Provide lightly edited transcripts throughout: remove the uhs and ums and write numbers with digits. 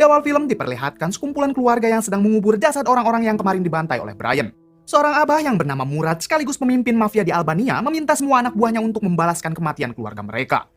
Di awal film diperlihatkan sekumpulan keluarga yang sedang mengubur jasad orang-orang yang kemarin dibantai oleh Brian. Seorang abah yang bernama Murad sekaligus pemimpin mafia di Albania meminta semua anak buahnya untuk membalaskan kematian keluarga mereka.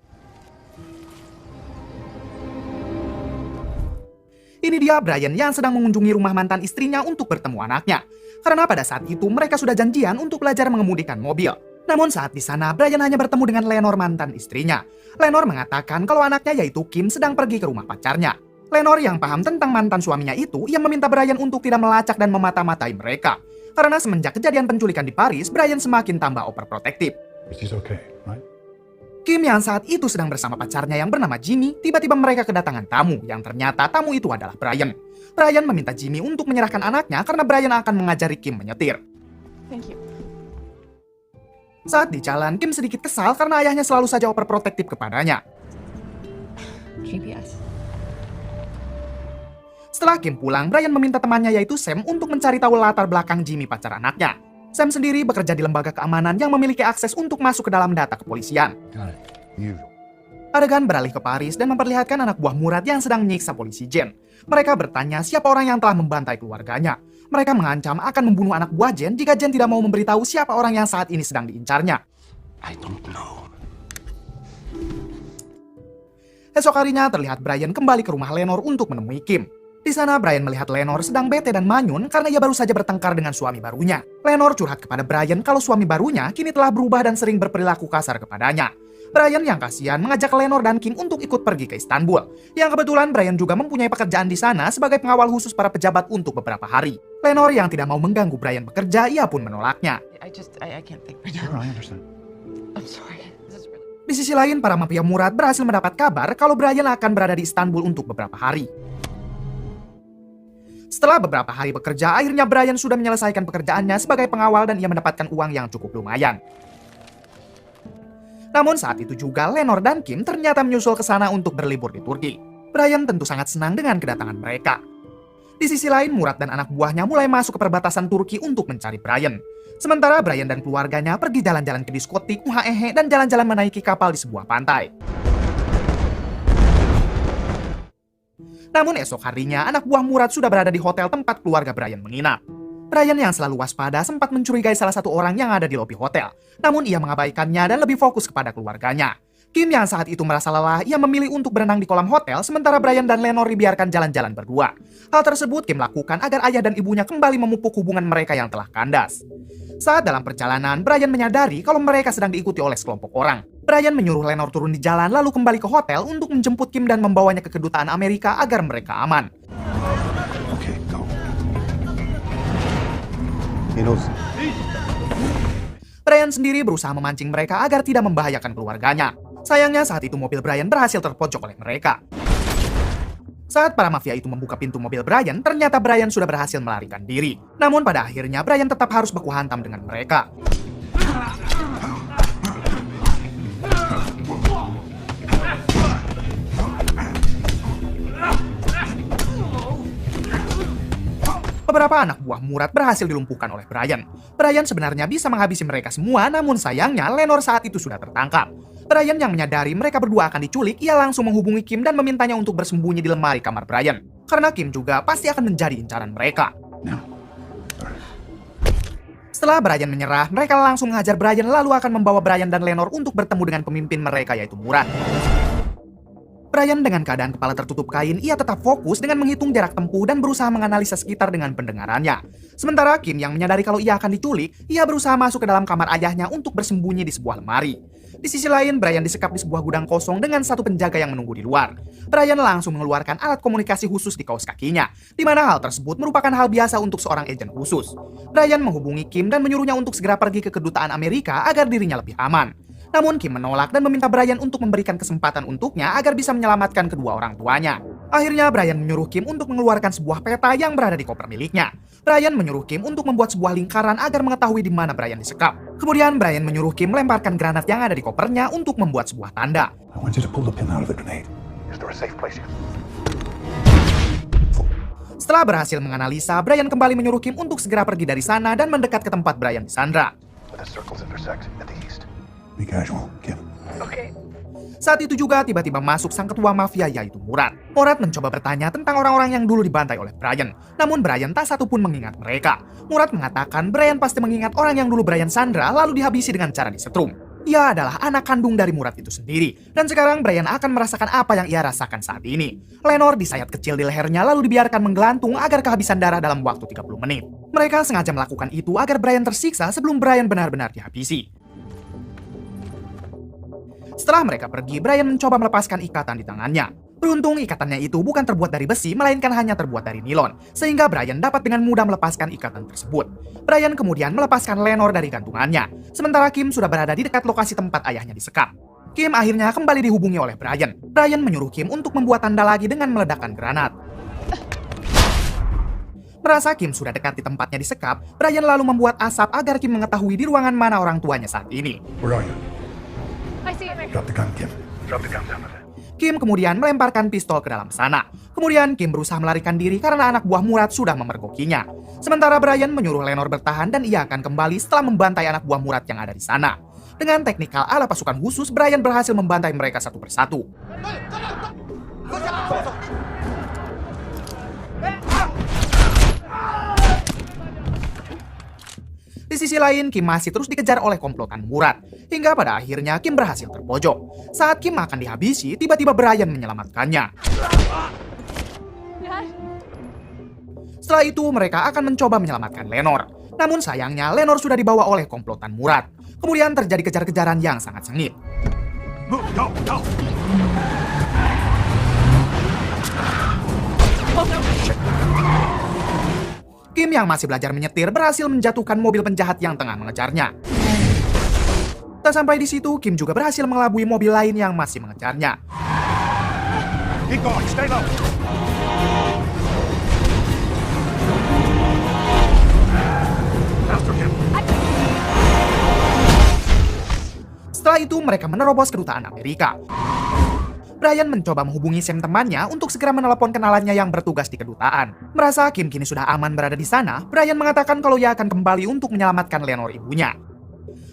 Ini dia Brian yang sedang mengunjungi rumah mantan istrinya untuk bertemu anaknya. Karena pada saat itu mereka sudah janjian untuk belajar mengemudikan mobil. Namun saat di sana Brian hanya bertemu dengan Lenore mantan istrinya. Lenore mengatakan kalau anaknya yaitu Kim sedang pergi ke rumah pacarnya. Lenore yang paham tentang mantan suaminya itu, ia meminta Brian untuk tidak melacak dan memata-matai mereka. Karena semenjak kejadian penculikan di Paris, Brian semakin tambah overprotective. Kim yang saat itu sedang bersama pacarnya yang bernama Jimmy, tiba-tiba mereka kedatangan tamu, yang ternyata tamu itu adalah Brian. Brian meminta Jimmy untuk menyerahkan anaknya karena Brian akan mengajari Kim menyetir. Thank you. Saat di jalan, Kim sedikit kesal karena ayahnya selalu saja overprotective kepadanya. GPS. Setelah Kim pulang, Brian meminta temannya yaitu Sam untuk mencari tahu latar belakang Jimmy pacar anaknya. Sam sendiri bekerja di lembaga keamanan yang memiliki akses untuk masuk ke dalam data kepolisian. Adegan beralih ke Paris dan memperlihatkan anak buah Murad yang sedang menyiksa polisi Jen. Mereka bertanya siapa orang yang telah membantai keluarganya. Mereka mengancam akan membunuh anak buah Jen jika Jen tidak mau memberitahu siapa orang yang saat ini sedang diincarnya. I don't know. Esok harinya terlihat Brian kembali ke rumah Lenore untuk menemui Kim. Di sana Brian melihat Lenore sedang bete dan manyun karena ia baru saja bertengkar dengan suami barunya. Lenore curhat kepada Brian kalau suami barunya kini telah berubah dan sering berperilaku kasar kepadanya. Brian yang kasihan mengajak Lenore dan Kim untuk ikut pergi ke Istanbul. Yang kebetulan Brian juga mempunyai pekerjaan di sana sebagai pengawal khusus para pejabat untuk beberapa hari. Lenore yang tidak mau mengganggu Brian bekerja, ia pun menolaknya. I can't think right now. I understand. I'm sorry. Di sisi lain, para mafia Murad berhasil mendapat kabar kalau Brian akan berada di Istanbul untuk beberapa hari. Setelah beberapa hari bekerja, akhirnya Brian sudah menyelesaikan pekerjaannya sebagai pengawal dan ia mendapatkan uang yang cukup lumayan. Namun saat itu juga Lenore dan Kim ternyata menyusul ke sana untuk berlibur di Turki. Brian tentu sangat senang dengan kedatangan mereka. Di sisi lain, Murad dan anak buahnya mulai masuk ke perbatasan Turki untuk mencari Brian. Sementara Brian dan keluarganya pergi jalan-jalan ke diskotik, UHEH, dan jalan-jalan menaiki kapal di sebuah pantai. Namun esok harinya, anak buah Murad sudah berada di hotel tempat keluarga Brian menginap. Brian yang selalu waspada sempat mencurigai salah satu orang yang ada di lobi hotel. Namun ia mengabaikannya dan lebih fokus kepada keluarganya. Kim yang saat itu merasa lelah, ia memilih untuk berenang di kolam hotel sementara Brian dan Lenore dibiarkan jalan-jalan berdua. Hal tersebut Kim lakukan agar ayah dan ibunya kembali memupuk hubungan mereka yang telah kandas. Saat dalam perjalanan, Brian menyadari kalau mereka sedang diikuti oleh sekelompok orang. Brian menyuruh Lenore turun di jalan lalu kembali ke hotel untuk menjemput Kim dan membawanya ke kedutaan Amerika agar mereka aman. Okay, go. He knows. Brian sendiri berusaha memancing mereka agar tidak membahayakan keluarganya. Sayangnya saat itu mobil Brian berhasil terpojok oleh mereka. Saat para mafia itu membuka pintu mobil Brian, ternyata Brian sudah berhasil melarikan diri. Namun pada akhirnya Brian tetap harus baku hantam dengan mereka. Beberapa anak buah Murad berhasil dilumpuhkan oleh Brian. Brian sebenarnya bisa menghabisi mereka semua, namun sayangnya Lenore saat itu sudah tertangkap. Brian yang menyadari mereka berdua akan diculik, ia langsung menghubungi Kim dan memintanya untuk bersembunyi di lemari kamar Brian. Karena Kim juga pasti akan menjadi incaran mereka. Setelah Brian menyerah, mereka langsung menghajar Brian lalu akan membawa Brian dan Lenore untuk bertemu dengan pemimpin mereka yaitu Murad. Brian dengan keadaan kepala tertutup kain, ia tetap fokus dengan menghitung jarak tempuh dan berusaha menganalisa sekitar dengan pendengarannya. Sementara Kim yang menyadari kalau ia akan diculik, ia berusaha masuk ke dalam kamar ayahnya untuk bersembunyi di sebuah lemari. Di sisi lain, Brian disekap di sebuah gudang kosong dengan satu penjaga yang menunggu di luar. Brian langsung mengeluarkan alat komunikasi khusus di kaos kakinya, di mana hal tersebut merupakan hal biasa untuk seorang agen khusus. Brian menghubungi Kim dan menyuruhnya untuk segera pergi ke kedutaan Amerika agar dirinya lebih aman. Namun Kim menolak dan meminta Brian untuk memberikan kesempatan untuknya agar bisa menyelamatkan kedua orang tuanya. Akhirnya Brian menyuruh Kim untuk mengeluarkan sebuah peta yang berada di koper miliknya. Brian menyuruh Kim untuk membuat sebuah lingkaran agar mengetahui di mana Brian disekap. Kemudian Brian menyuruh Kim melemparkan granat yang ada di kopernya untuk membuat sebuah tanda. I want you to pull the pin out of the grenade. Is there a safe place here? Setelah berhasil menganalisa, Brian kembali menyuruh Kim untuk segera pergi dari sana dan mendekat ke tempat Brian disandra. Where the circles intersect at the east. Be casual, Kim. Okay. Saat itu juga tiba-tiba masuk sang ketua mafia yaitu Murad. Murad mencoba bertanya tentang orang-orang yang dulu dibantai oleh Brian. Namun Brian tak satu pun mengingat mereka. Murad mengatakan Brian pasti mengingat orang yang dulu Brian sandra lalu dihabisi dengan cara disetrum. Ia adalah anak kandung dari Murad itu sendiri. Dan sekarang Brian akan merasakan apa yang ia rasakan saat ini. Lenor disayat kecil di lehernya lalu dibiarkan menggelantung agar kehabisan darah dalam waktu 30 menit. Mereka sengaja melakukan itu agar Brian tersiksa sebelum Brian benar-benar dihabisi. Setelah mereka pergi, Brian mencoba melepaskan ikatan di tangannya. Beruntung ikatannya itu bukan terbuat dari besi, melainkan hanya terbuat dari nilon, sehingga Brian dapat dengan mudah melepaskan ikatan tersebut. Brian kemudian melepaskan Lenor dari gantungannya, sementara Kim sudah berada di dekat lokasi tempat ayahnya disekap. Kim akhirnya kembali dihubungi oleh Brian. Brian menyuruh Kim untuk membuat tanda lagi dengan meledakkan granat. Merasa Kim sudah dekat di tempatnya disekap, Brian lalu membuat asap agar Kim mengetahui di ruangan mana orang tuanya saat ini. Where are you? I see him. Drop the gun, Kim. Drop the gun down there. Kim kemudian melemparkan pistol ke dalam sana. Kemudian Kim berusaha melarikan diri karena anak buah Murad sudah memergokinya. Sementara Brian menyuruh Lenor bertahan dan ia akan kembali setelah membantai anak buah Murad yang ada di sana. Dengan teknikal ala pasukan khusus, Brian berhasil membantai mereka satu persatu. Di sisi lain, Kim masih terus dikejar oleh komplotan Murad. Hingga pada akhirnya Kim berhasil terpojok. Saat Kim akan dihabisi, tiba-tiba Brian menyelamatkannya. Setelah itu, mereka akan mencoba menyelamatkan Lenor. Namun sayangnya, Lenor sudah dibawa oleh komplotan Murad. Kemudian terjadi kejar-kejaran yang sangat sengit. Move, go, go! Kim yang masih belajar menyetir berhasil menjatuhkan mobil penjahat yang tengah mengejarnya. Tak sampai di situ, Kim juga berhasil mengelabui mobil lain yang masih mengejarnya. Keep going, stay low! Faster, Kim. Setelah itu, mereka menerobos kedutaan Amerika. Brian mencoba menghubungi Sam temannya untuk segera menelepon kenalannya yang bertugas di kedutaan. Merasa Kim kini sudah aman berada di sana, Brian mengatakan kalau ia akan kembali untuk menyelamatkan Lenor ibunya.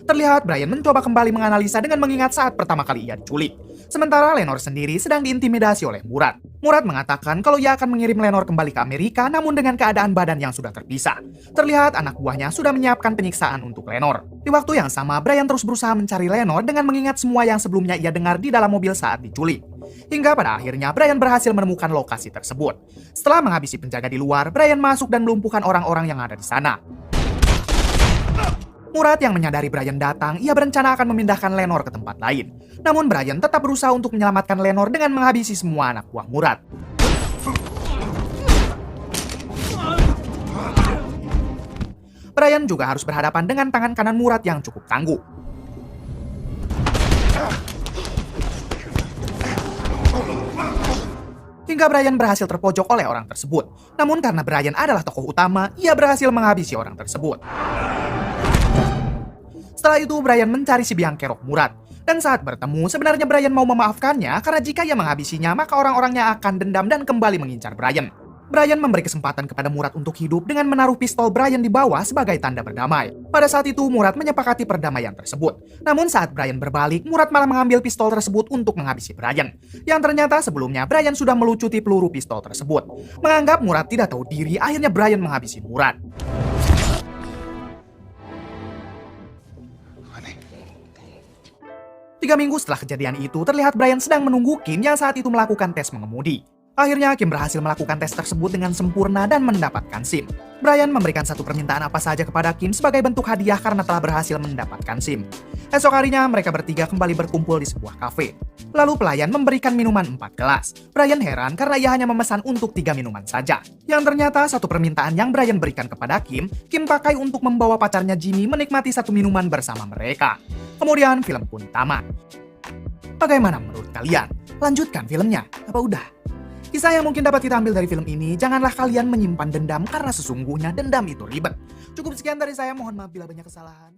Terlihat Brian mencoba kembali menganalisa dengan mengingat saat pertama kali ia diculik. Sementara Lenor sendiri sedang diintimidasi oleh Murad. Murad mengatakan kalau ia akan mengirim Lenor kembali ke Amerika namun dengan keadaan badan yang sudah terpisah. Terlihat anak buahnya sudah menyiapkan penyiksaan untuk Lenor. Di waktu yang sama, Brian terus berusaha mencari Lenor dengan mengingat semua yang sebelumnya ia dengar di dalam mobil saat diculik. Hingga pada akhirnya Brian berhasil menemukan lokasi tersebut. Setelah menghabisi penjaga di luar, Brian masuk dan melumpuhkan orang-orang yang ada di sana. Murad yang menyadari Brian datang, ia berencana akan memindahkan Lenor ke tempat lain. Namun Brian tetap berusaha untuk menyelamatkan Lenor dengan menghabisi semua anak buah Murad. Brian juga harus berhadapan dengan tangan kanan Murad yang cukup tangguh. Hingga Brian berhasil terpojok oleh orang tersebut. Namun karena Brian adalah tokoh utama, ia berhasil menghabisi orang tersebut. Setelah itu Brian mencari si biang kerok Murad. Dan saat bertemu, sebenarnya Brian mau memaafkannya karena jika ia menghabisinya, maka orang-orangnya akan dendam dan kembali mengincar Brian. Brian memberi kesempatan kepada Murad untuk hidup dengan menaruh pistol Brian di bawah sebagai tanda berdamai. Pada saat itu, Murad menyepakati perdamaian tersebut. Namun saat Brian berbalik, Murad malah mengambil pistol tersebut untuk menghabisi Brian. Yang ternyata sebelumnya Brian sudah melucuti peluru pistol tersebut. Menganggap Murad tidak tahu diri, akhirnya Brian menghabisi Murad. 3 minggu setelah kejadian itu, terlihat Brian sedang menunggu Kim yang saat itu melakukan tes mengemudi. Akhirnya Kim berhasil melakukan tes tersebut dengan sempurna dan mendapatkan SIM. Brian memberikan satu permintaan apa saja kepada Kim sebagai bentuk hadiah karena telah berhasil mendapatkan SIM. Esok harinya mereka bertiga kembali berkumpul di sebuah kafe. Lalu pelayan memberikan minuman 4 gelas. Brian heran karena ia hanya memesan untuk 3 minuman saja. Yang ternyata satu permintaan yang Brian berikan kepada Kim pakai untuk membawa pacarnya Jimmy menikmati satu minuman bersama mereka. Kemudian film pun tamat. Bagaimana menurut kalian? Lanjutkan filmnya, apa udah? Kisah yang mungkin dapat kita ambil dari film ini, janganlah kalian menyimpan dendam karena sesungguhnya dendam itu ribet. Cukup sekian dari saya, mohon maaf bila banyak kesalahan.